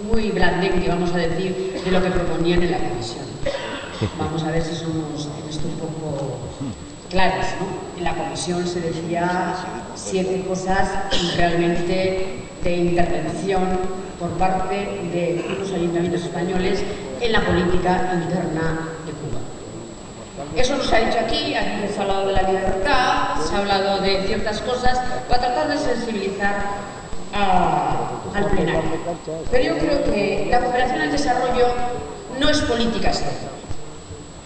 muy blandengue, vamos a decir, de lo que proponían en la comisión. Vamos a ver si somos en esto un poco claros, ¿no? En la comisión se decía 7 cosas realmente de intervención por parte de unos ayuntamientos españoles en la política interna de Cuba. Eso nos ha dicho aquí se ha hablado de la libertad, se ha hablado de ciertas cosas para tratar de sensibilizar al plenario. Pero yo creo que la cooperación al desarrollo no es política externa.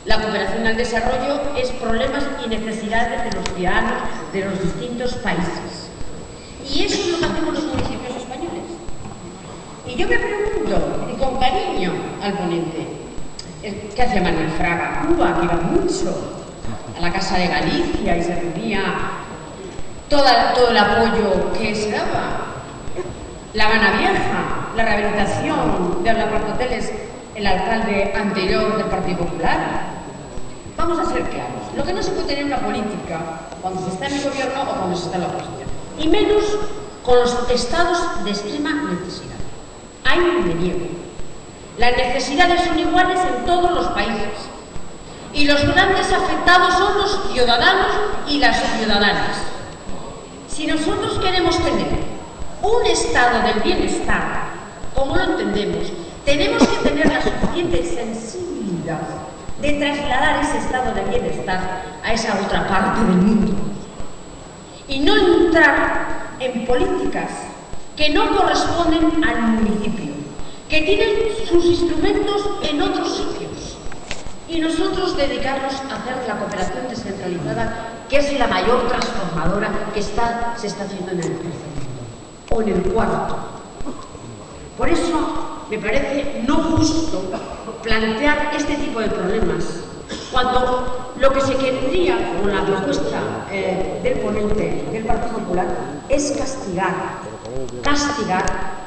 La cooperación al desarrollo es problemas y necesidades de los ciudadanos de los distintos países. Y eso es lo que hacemos los municipios españoles. Y yo me pregunto, y con cariño al ponente, ¿qué hacía Manuel Fraga? Cuba, que iba mucho a la Casa de Galicia y se reunía todo el apoyo que se daba. La Habana Vieja, la rehabilitación de los hoteles, el alcalde anterior del Partido Popular. Vamos a ser claros, lo que no se puede tener una política cuando se está en el gobierno o cuando se está en la oposición, y menos con los estados de extrema necesidad. Ahí me niego. Las necesidades son iguales en todos los países y los grandes afectados son los ciudadanos y las ciudadanas. Si nosotros queremos tener un estado del bienestar, como lo entendemos, tenemos que tener la suficiente sensibilidad de trasladar ese estado de bienestar a esa otra parte del mundo y no entrar en políticas que no corresponden al municipio, que tienen sus instrumentos en otros sitios, y nosotros dedicarnos a hacer la cooperación descentralizada, que es la mayor transformadora que se está haciendo en el tercer mundo o en el cuarto. Por eso me parece no justo plantear este tipo de problemas cuando lo que se querría con la propuesta del ponente del Partido Popular es castigar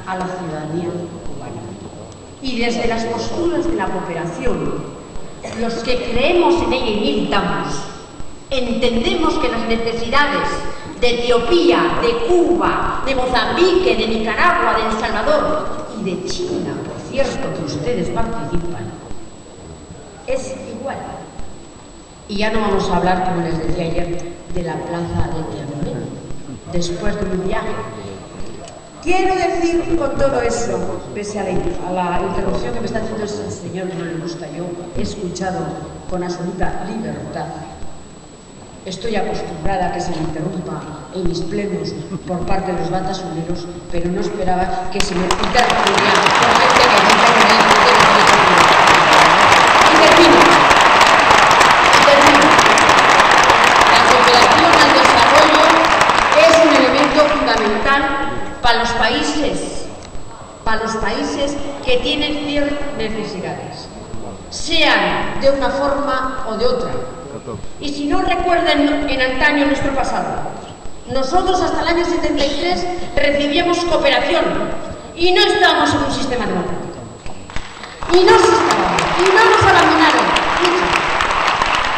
a la ciudadanía cubana. Y desde las posturas de la cooperación, los que creemos en ella y militamos, entendemos que las necesidades de Etiopía, de Cuba, de Mozambique, de Nicaragua, de El Salvador y de China, por cierto, que ustedes participan, es igual. Y ya no vamos a hablar, como les decía ayer, de la plaza de Tiananmen, después de un viaje. Quiero decir con todo eso, pese a la interrupción que me está haciendo ese señor que no le gusta, yo he escuchado con absoluta libertad. Estoy acostumbrada a que se me interrumpa en mis plenos por parte de los batasuneros, pero no esperaba que se me interrumpiera por gente que no termino. La cooperación al desarrollo es un elemento fundamental para los países que tienen ciertas necesidades, sean de una forma o de otra. Y si no recuerden en antaño nuestro pasado, nosotros hasta el año 73 recibíamos cooperación y no estábamos en un sistema democrático. Y no nos abandonaron.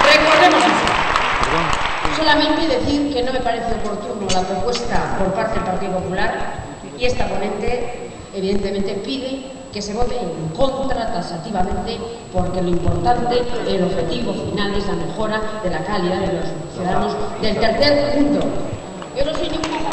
Recordemos eso. Solamente decir que no me parece oportuno la propuesta por parte del Partido Popular, y esta ponente evidentemente pide que se vote en contra taxativamente, porque lo importante, el objetivo final es la mejora de la calidad de los ciudadanos del tercer mundo. Yo no soy ningún